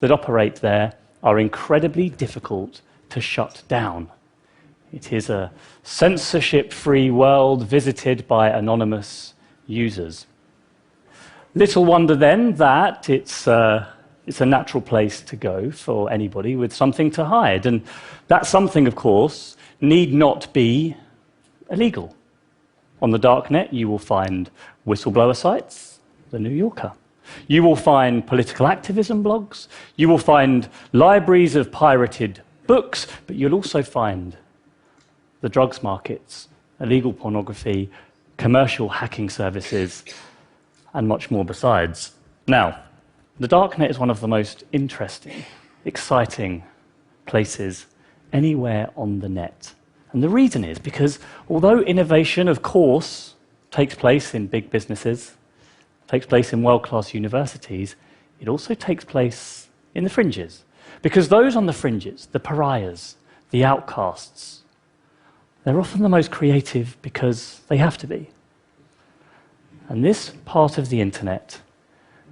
that operate there are incredibly difficult to shut down. It is a censorship-free world visited by anonymous users. Little wonder then that it's a natural place to go for anybody with something to hide. And that something, of course, need not be illegal. On the darknet, you will find whistleblower sites, The New Yorker. You will find political activism blogs. You will find libraries of pirated books, but you'll also find the drugs markets, illegal pornography, commercial hacking services, and much more besides. Now, the darknet is one of the most interesting, exciting places anywhere on the net. And the reason is because although innovation, of course, takes place in big businesses, takes place in world-class universities, it also takes place in the fringes. Because those on the fringes, the pariahs, the outcasts, they're often the most creative because they have to be. And this part of the internet,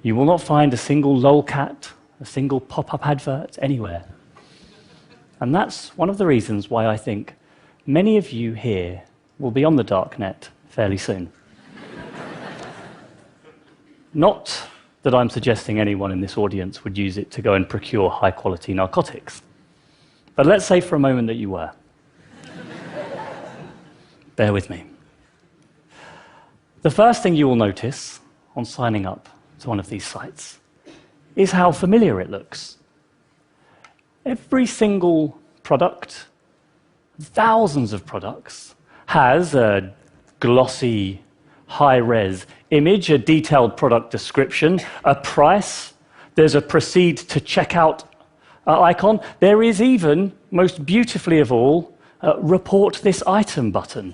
you will not find a single lolcat, a single pop-up advert anywhere. And that's one of the reasons why I think many of you here will be on the darknet fairly soon. Not that I'm suggesting anyone in this audience would use it to go and procure high-quality narcotics. But let's say for a moment that you were. Bear with me. The first thing you will notice on signing up to one of these sites is how familiar it looks. Every single product, thousands of products, has a glossy, high-res image, a detailed product description, a price. There's a proceed to checkout icon. There is even, most beautifully of all, a report this item button.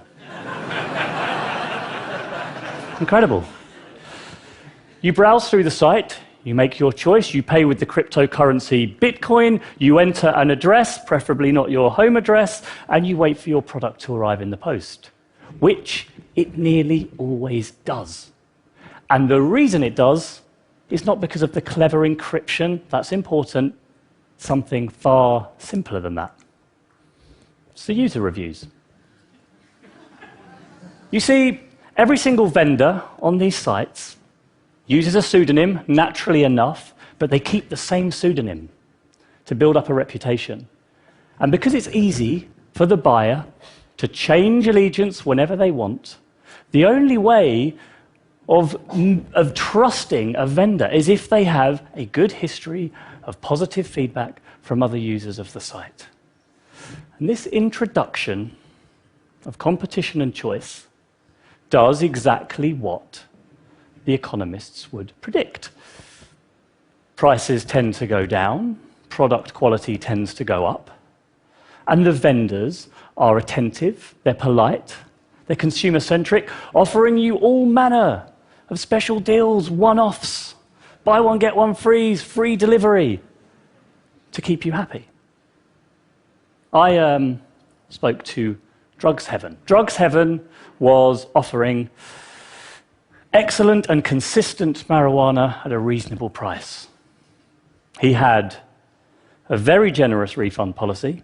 Incredible. You browse through the site, you make your choice, you pay with the cryptocurrency Bitcoin, you enter an address, preferably not your home address, and you wait for your product to arrive in the post, which it nearly always does. And the reason it does is not because of the clever encryption, that's important, something far simpler than that. It's the user reviews. You see, every single vendor on these sites uses a pseudonym, naturally enough, but they keep the same pseudonym to build up a reputation. And because it's easy for the buyer to change allegiance whenever they want, the only way of trusting a vendor is if they have a good history of positive feedback from other users of the site. And this introduction of competition and choice does exactly what the economists would predict. Prices tend to go down, product quality tends to go up, and the vendors are attentive, they're polite, they're consumer-centric, offering you all manner of special deals, one-offs, buy one, get one free, free delivery, to keep you happy. I spoke to Drugs Heaven. Drugs Heaven was offering excellent and consistent marijuana at a reasonable price. He had a very generous refund policy,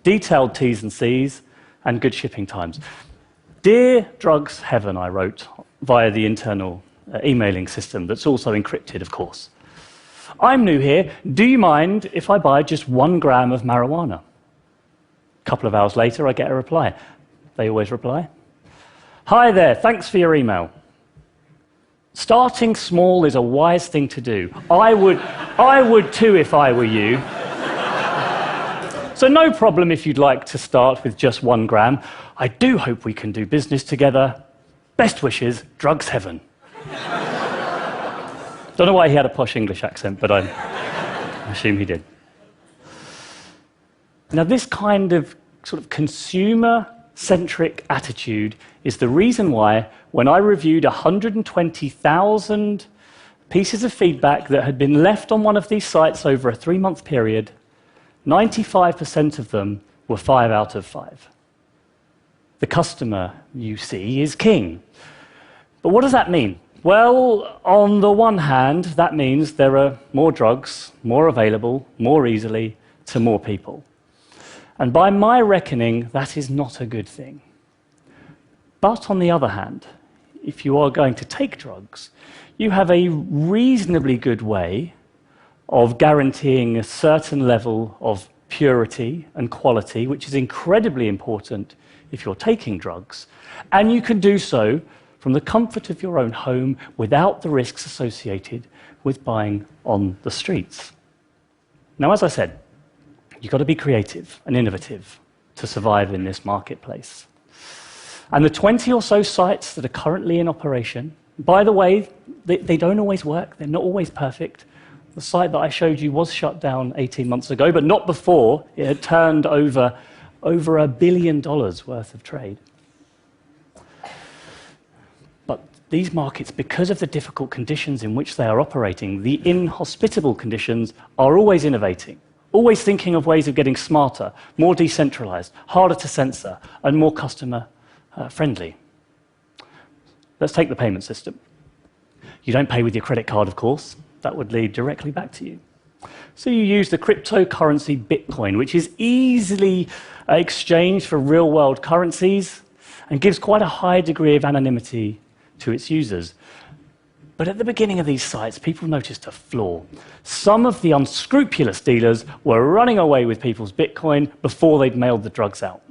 detailed T's and C's, and good shipping times. Dear Drugs Heaven, I wrote via the internal emailing system that's also encrypted, of course. I'm new here. Do you mind if I buy just 1 gram of marijuana? A couple of hours later, I get a reply. They always reply. Hi there, thanks for your email. Starting small is a wise thing to do. I would too if I were you. So no problem if you'd like to start with just 1 gram. I do hope we can do business together. Best wishes, Drugs Heaven. Don't know why he had a posh English accent, but I assume he did. Now, this kind of sort of consumer-centric attitude is the reason why, when I reviewed 120,000 pieces of feedback that had been left on one of these sites over a 3-month period, 95% of them were 5 out of 5. The customer, you see, is king. But what does that mean? Well, on the one hand, that means there are more drugs, more available, more easily, to more people. And by my reckoning, that is not a good thing. But on the other hand, if you are going to take drugs, you have a reasonably good way of guaranteeing a certain level of purity and quality, which is incredibly important if you're taking drugs. And you can do so from the comfort of your own home without the risks associated with buying on the streets. Now, as I said, you've got to be creative and innovative to survive in this marketplace. And the 20 or so sites that are currently in operation, by the way, they don't always work, they're not always perfect. The site that I showed you was shut down 18 months ago, but not before it had turned over $1 billion worth of trade. But these markets, because of the difficult conditions in which they are operating, the inhospitable conditions, are always innovating, always thinking of ways of getting smarter, more decentralized, harder to censor, and more customer friendly. Let's take the payment system. You don't pay with your credit card, of course. That would lead directly back to you. So you use the cryptocurrency Bitcoin, which is easily exchanged for real-world currencies and gives quite a high degree of anonymity to its users. But at the beginning of these sites, people noticed a flaw. Some of the unscrupulous dealers were running away with people's Bitcoin before they'd mailed the drugs out.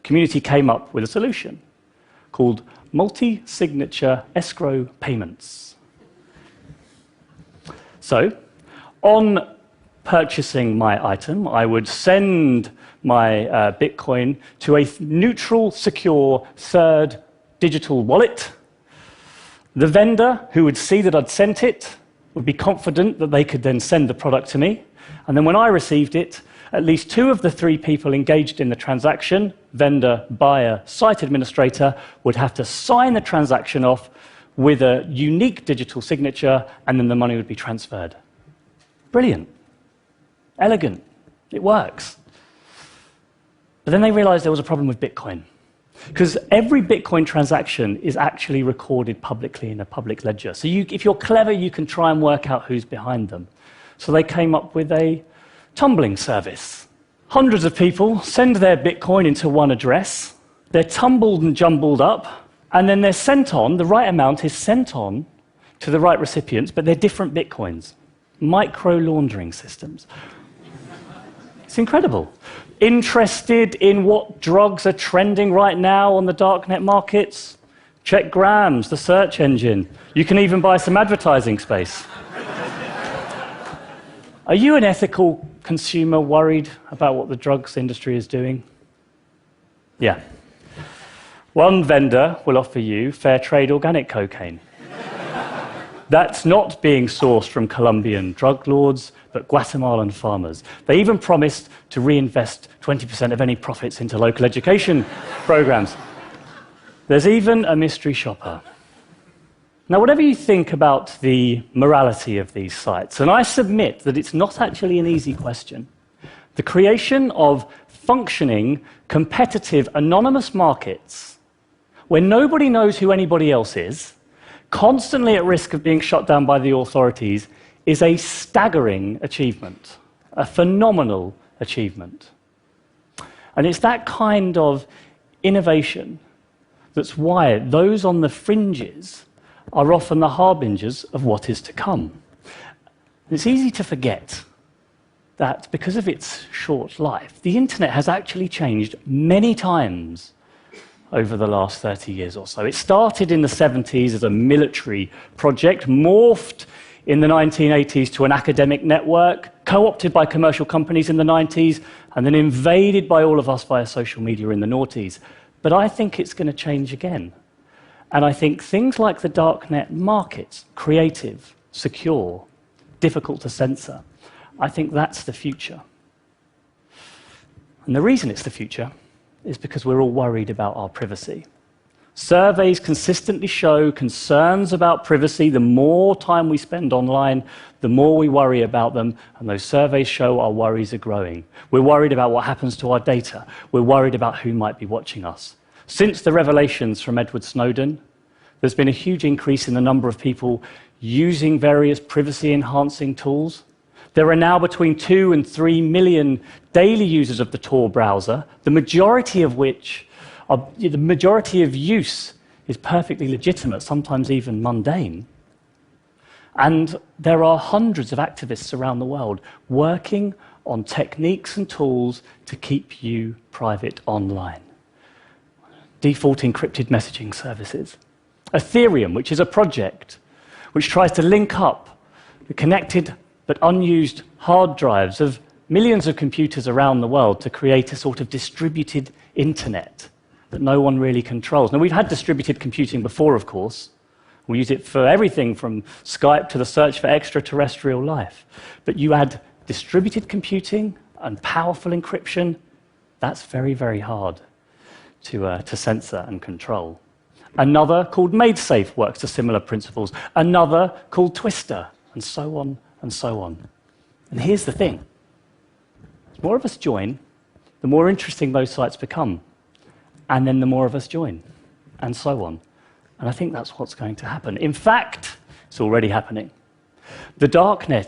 The community came up with a solution called multi-signature escrow payments. So, on purchasing my item, I would send my Bitcoin to a neutral, secure, third digital wallet. The vendor, who would see that I'd sent it, would be confident that they could then send the product to me. And then when I received it, at least 2 of the 3 people engaged in the transaction, vendor, buyer, site administrator, would have to sign the transaction off with a unique digital signature, and then the money would be transferred. Brilliant. Elegant. It works. But then they realized there was a problem with Bitcoin. Because every Bitcoin transaction is actually recorded publicly in a public ledger. So if you're clever, you can try and work out who's behind them. So they came up with a tumbling service. Hundreds of people send their Bitcoin into one address. They're tumbled and jumbled up. And then they're sent on, the right amount is sent on to the right recipients, but they're different Bitcoins. Micro-laundering systems. It's incredible. Interested in what drugs are trending right now on the darknet markets? Check Grams, the search engine. You can even buy some advertising space. Are you an ethical consumer worried about what the drugs industry is doing? Yeah. One vendor will offer you fair trade organic cocaine. That's not being sourced from Colombian drug lords, but Guatemalan farmers. They even promised to reinvest 20% of any profits into local education programs. There's even a mystery shopper. Now, whatever you think about the morality of these sites, and I submit that it's not actually an easy question, the creation of functioning, competitive, anonymous markets where nobody knows who anybody else is, constantly at risk of being shut down by the authorities, is a staggering achievement, a phenomenal achievement. And it's that kind of innovation that's why those on the fringes are often the harbingers of what is to come. And it's easy to forget that because of its short life, the internet has actually changed many times over the last 30 years or so. It started in the 70s as a military project, morphed in the 1980s to an academic network, co-opted by commercial companies in the 90s, and then invaded by all of us via social media in the noughties. But I think it's going to change again. And I think things like the darknet markets, creative, secure, difficult to censor, I think that's the future. And the reason it's the future is because we're all worried about our privacy. Surveys consistently show concerns about privacy. The more time we spend online, the more we worry about them, and those surveys show our worries are growing. We're worried about what happens to our data. We're worried about who might be watching us. Since the revelations from Edward Snowden, There's been a huge increase in the number of people using various privacy-enhancing tools. There are now between 2 and 3 million daily users of the Tor browser, the majority of use is perfectly legitimate, sometimes even mundane. And there are hundreds of activists around the world working on techniques and tools to keep you private online. Default encrypted messaging services. Ethereum, which is a project which tries to link up the connected but unused hard drives of millions of computers around the world to create a sort of distributed internet that no one really controls. Now, we've had distributed computing before, of course. We use it for everything from Skype to the search for extraterrestrial life. But you add distributed computing and powerful encryption, that's very, very hard to censor and control. Another called MadeSafe works to similar principles. Another called Twister, and so on and so on. And here's the thing. The more of us join, the more interesting those sites become. And then the more of us join, and so on. And I think that's what's going to happen. In fact, it's already happening. The darknet